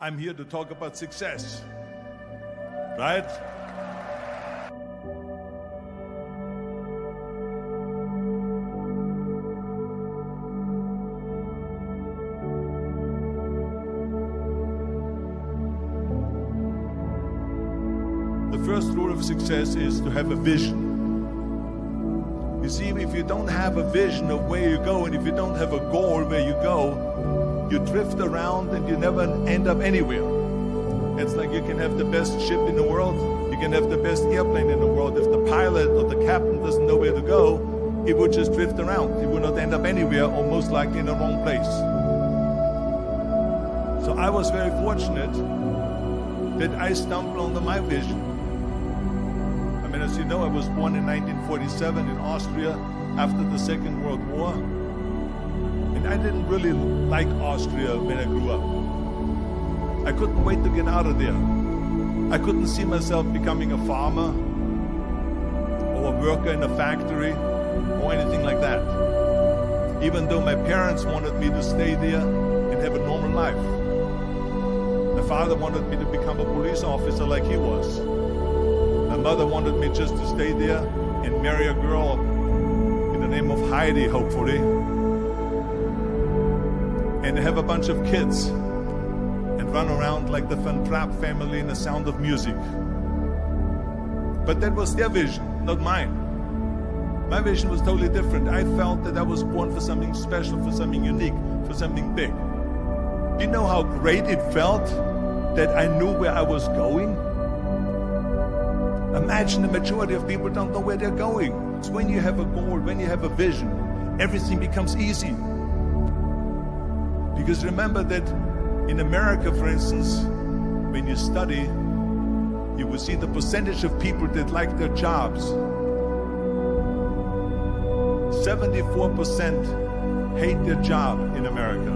I'm here to talk about success, right? The first rule of success is to have a vision. You see, if you don't have a vision of where you go, and if you don't have a goal where you go, you drift around and you never end up anywhere. It's like you can have the best ship in the world, you can have the best airplane in the world. If the pilot or the captain doesn't know where to go, he would just drift around. He would not end up anywhere, or most likely in the wrong place. So I was very fortunate that I stumbled onto my vision. I mean, as you know, I was born in 1947 in Austria after the Second World War. And I didn't really like Austria when I grew up. I couldn't wait to get out of there. I couldn't see myself becoming a farmer or a worker in a factory or anything like that. Even though my parents wanted me to stay there and have a normal life. My father wanted me to become a police officer like he was. My mother wanted me just to stay there and marry a girl in the name of Heidi, hopefully, and have a bunch of kids and run around like the Van Trapp family in The Sound of Music. But that was their vision, not mine. My vision was totally different. I felt that I was born for something special, for something unique, for something big. Do you know how great it felt that I knew where I was going? Imagine the majority of people don't know where they're going. It's when you have a goal, when you have a vision, everything becomes easy. Because remember that in America, for instance, when you study, you will see the percentage of people that like their jobs. 74% hate their job in America.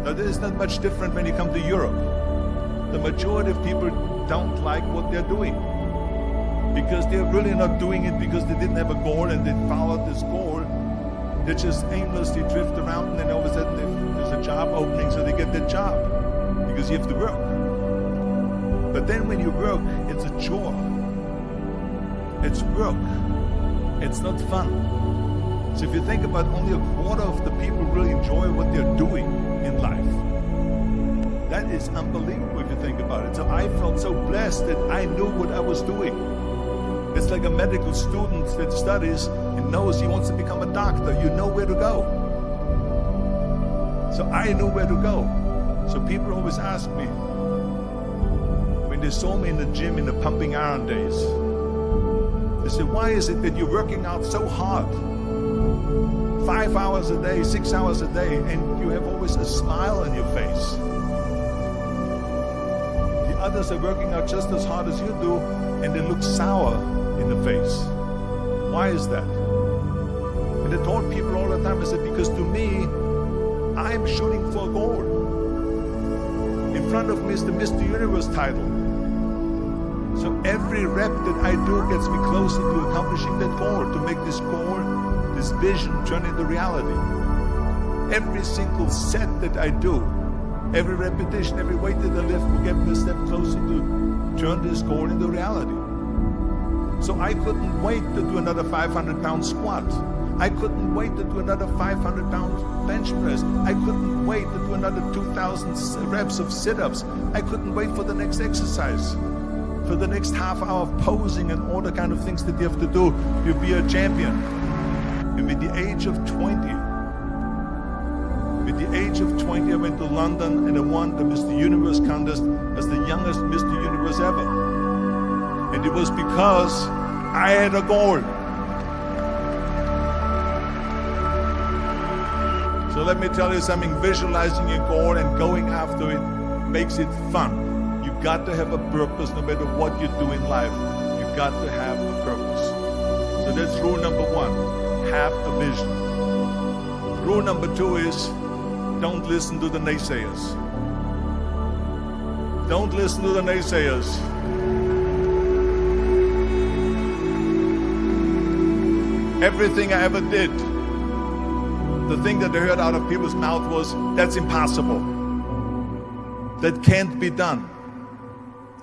Now, this is not much different when you come to Europe. The majority of people don't like what they're doing because they're really not doing it because they didn't have a goal and they followed this goal. They just aimlessly drift around, and then all of a sudden there's a job opening, so they get that job because you have to work. But then when you work, it's a chore. It's work. It's not fun. So if you think about, only a quarter of the people really enjoy what they're doing in life. That is unbelievable if you think about it. So I felt so blessed that I knew what I was doing. It's like a medical student that studies and knows he wants to become a doctor. You know where to go. So I knew where to go. So people always ask me, when they saw me in the gym in the pumping iron days, they said, why is it that you're working out so hard? 5 hours a day, 6 hours a day, and you have always a smile on your face. The others are working out just as hard as you do, and they look sour in the face. Why is that? And I told people all the time, I said, because to me, I'm shooting for a goal. In front of me is the Mr. Universe title. So every rep that I do gets me closer to accomplishing that goal, to make this goal, this vision, turn into reality. Every single set that I do, every repetition, every weight that I lift will get me a step closer to turn this goal into reality. So I couldn't wait to do another 500-pound squat. I couldn't wait to do another 500-pound bench press. I couldn't wait to do another 2,000 reps of sit-ups. I couldn't wait for the next exercise, for the next half hour of posing and all the kind of things that you have to do to be a champion. And with the age of 20, I went to London and I won the Mr. Universe contest as the youngest Mr. Universe ever. And it was because I had a goal. So let me tell you something, visualizing a goal and going after it makes it fun. You got to have a purpose no matter what you do in life. You got to have a purpose. So that's rule number one, have a vision. Rule number two is, don't listen to the naysayers. Don't listen to the naysayers. Everything I ever did, the thing that I heard out of people's mouth was, that's impossible. that can't be done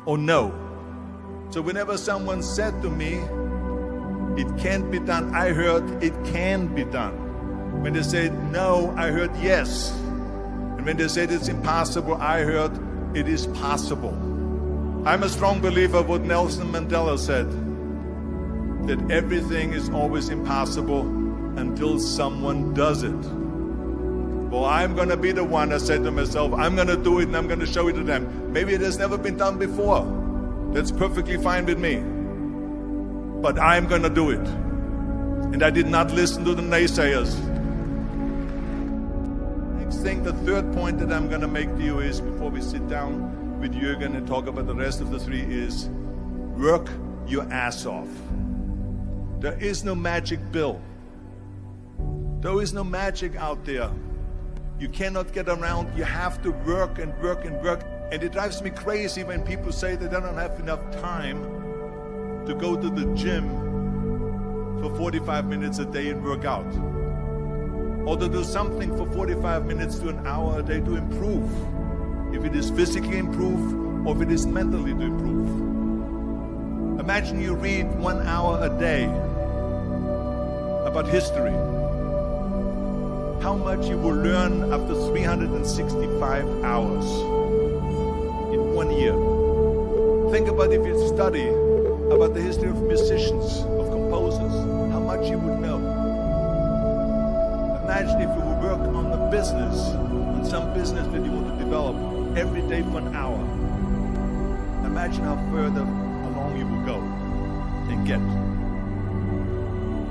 or no. So whenever someone said to me, it can't be done, I heard it can be done. When they said no, I heard yes. And when they said it's impossible, I heard it is possible. I'm a strong believer of what Nelson Mandela said, that everything is always impossible until someone does it. Well, I'm going to be the one, I said to myself, I'm going to do it and I'm going to show it to them. Maybe it has never been done before. That's perfectly fine with me. But I'm going to do it. And I did not listen to the naysayers. Next thing, the third point that I'm going to make to you is, before we sit down with Jürgen and talk about the rest of the three, is work your ass off. There is no magic pill. There is no magic out there. You cannot get around. You have to work and work and work. And it drives me crazy when people say that they don't have enough time to go to the gym for 45 minutes a day and work out. Or to do something for 45 minutes to an hour a day to improve. If it is physically improve or if it is mentally to improve. Imagine you read 1 hour a day about history. How much you will learn after 365 hours in 1 year. Think about if you study about the history of musicians, of composers, how much you would know. Imagine if you would work on a business, on some business that you want to develop every day for an hour. Imagine how further along you will go and get.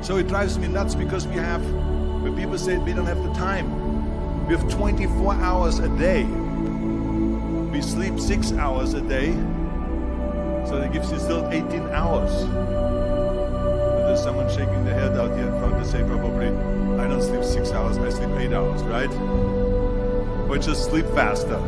So it drives me nuts because when people say we don't have the time, we have 24 hours a day. We sleep 6 hours a day, so that gives you still 18 hours. But there's someone shaking their head out here in front to say probably, I don't sleep 6 hours, I sleep 8 hours, right? Or just sleep faster.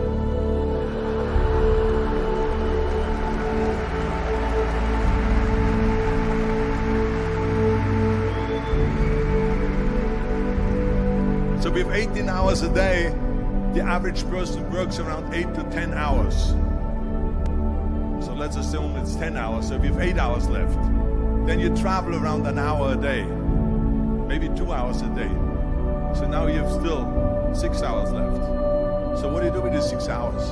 So we have 18 hours a day. The average person works around 8 to 10 hours. So let's assume it's 10 hours, so we have 8 hours left. Then you travel around an hour a day, maybe 2 hours a day. So now you have still 6 hours left. So what do you do with these 6 hours?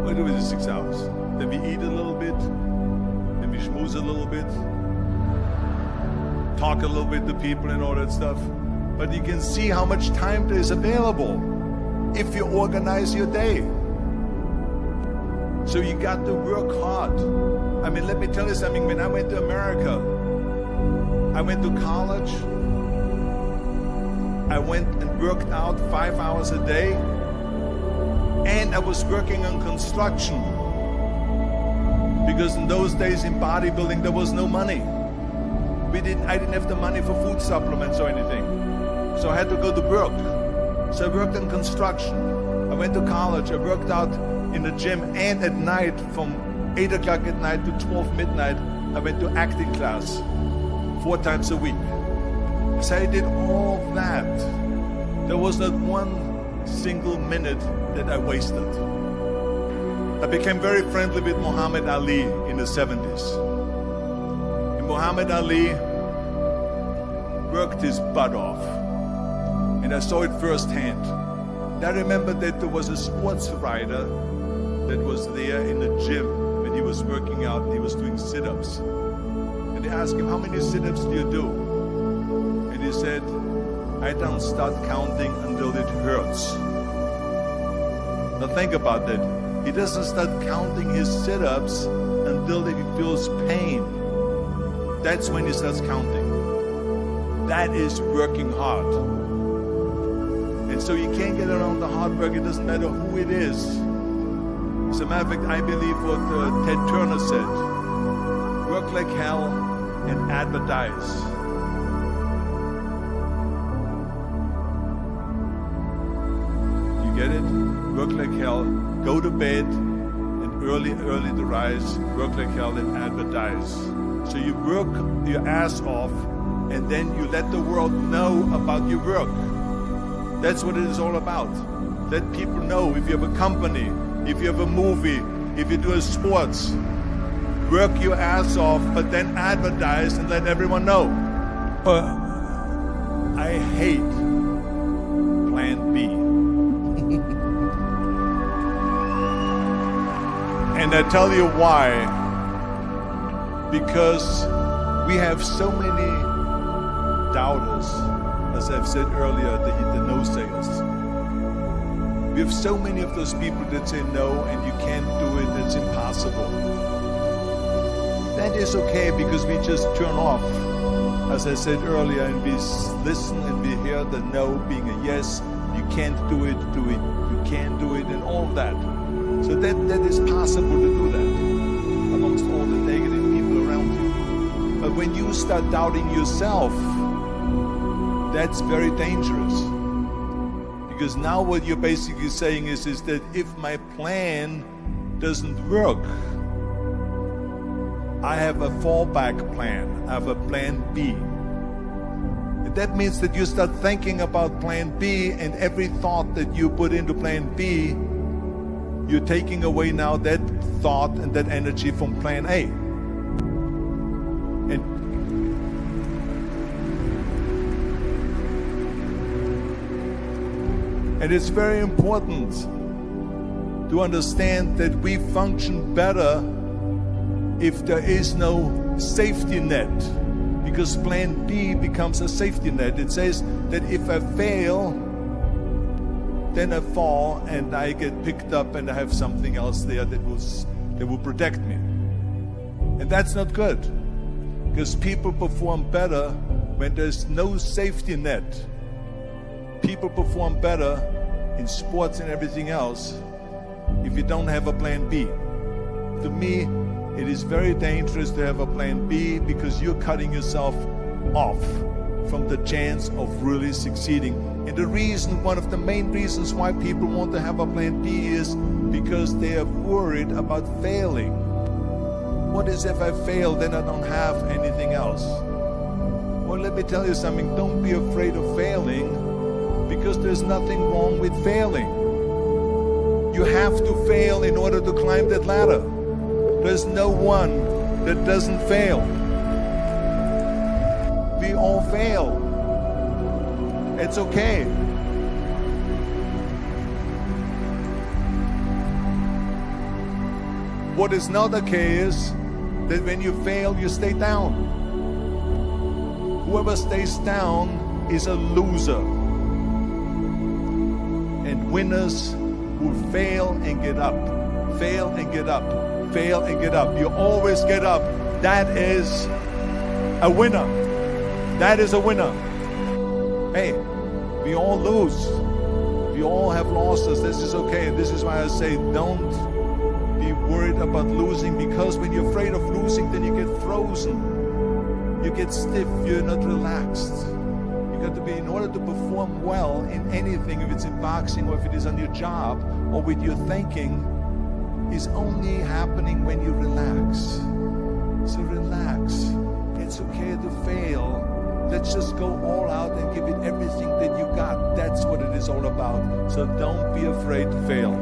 What do you do with these 6 hours? Then we eat a little bit, then we schmooze a little bit, talk a little bit to people and all that stuff. But you can see how much time there is available if you organize your day. So you got to work hard. I mean, let me tell you something. When I went to America, I went to college. I went and worked out 5 hours a day. And I was working on construction. Because in those days in bodybuilding, there was no money. I didn't have the money for food supplements or anything. So I had to go to work. So I worked in construction. I went to college. I worked out in the gym, and at night from 8 o'clock at night to 12 midnight, I went to acting class 4 times a week. So I did all that. There was not one single minute that I wasted. I became very friendly with Muhammad Ali in the 70s. And Muhammad Ali worked his butt off. And I saw it firsthand. And I remember that there was a sports writer that was there in the gym when he was working out and he was doing sit-ups. And they asked him, how many sit-ups do you do? And he said, I don't start counting until it hurts. Now think about that. He doesn't start counting his sit-ups until he feels pain. That's when he starts counting. That is working hard. And so you can't get around the hard work. It doesn't matter who it is. As a matter of fact, I believe what Ted Turner said. Work like hell and advertise. You get it? Work like hell, go to bed, and early to rise. Work like hell and advertise. So you work your ass off, and then you let the world know about your work. That's what it is all about. Let people know. If you have a company, if you have a movie, if you do a sports, work your ass off, but then advertise and let everyone know. I hate plan B. And I tell you why. Because we have so many doubters, as I've said earlier, the naysayers. We have so many of those people that say no, and you can't do it, it's impossible. That is okay, because we just turn off, as I said earlier, and we listen and we hear the no being a yes. You can't do it, you can't do it, and all of that. So that is possible to do that amongst all the negative people around you. But when you start doubting yourself, that's very dangerous. Because now what you're basically saying is that if my plan doesn't work, I have a fallback plan. I have a plan B. And that means that you start thinking about plan B, and every thought that you put into plan B, you're taking away now that thought and that energy from plan A. And it's very important to understand that we function better if there is no safety net, because plan B becomes a safety net. It says that if I fail, then I fall and I get picked up and I have something else there that will protect me. And that's not good, because people perform better when there's no safety net. People perform better in sports and everything else if you don't have a plan B. To me, it is very dangerous to have a plan B, because you're cutting yourself off from the chance of really succeeding. And the reason, one of the main reasons why people want to have a plan B is because they are worried about failing. What is if I fail, then I don't have anything else? Well, let me tell you something. Don't be afraid of failing, because there's nothing wrong with failing. You have to fail in order to climb that ladder. There's no one that doesn't fail. We all fail. It's okay. What is not okay is that when you fail, you stay down. Whoever stays down is a loser. And winners will fail and get up, fail and get up, fail and get up. You always get up. That is a winner. That is a winner. Hey, we all lose. We all have losses. This is okay. And this is why I say don't be worried about losing, because when you're afraid of losing, then you get frozen. You get stiff. You're not relaxed. You got to be, in order to perform well in anything, if it's in boxing or if it is on your job or with your thinking, is only happening when you relax. So relax. It's okay to fail. Let's just go all out and give it everything that you got. That's what it is all about. So don't be afraid to fail.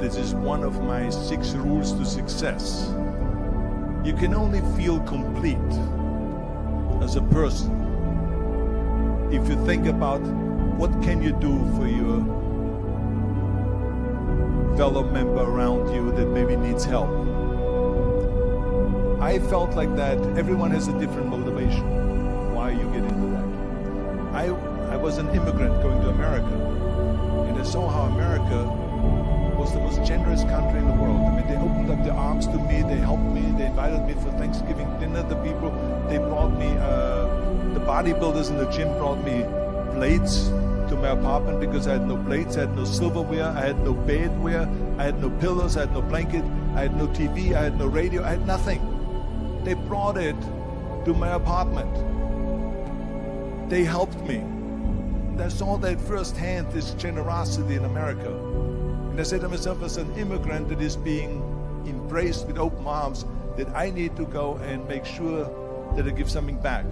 This is one of my 6 rules to success. You can only feel complete as a person if you think about what can you do for your fellow member around you that maybe needs help. I felt like that. Everyone has a different motivation why you get into that. I was an immigrant going to America, and I saw how America was the most generous country in the world. I mean, they opened up their arms to me, they helped me, they invited me for Thanksgiving dinner. The people, they brought me, the bodybuilders in the gym brought me plates to my apartment because I had no plates, I had no silverware, I had no bedware, I had no pillows, I had no blanket, I had no TV, I had no radio, I had nothing. They brought it to my apartment. They helped me. And I saw that firsthand, this generosity in America. And I said to myself, as an immigrant that is being embraced with open arms, that I need to go and make sure that I give something back.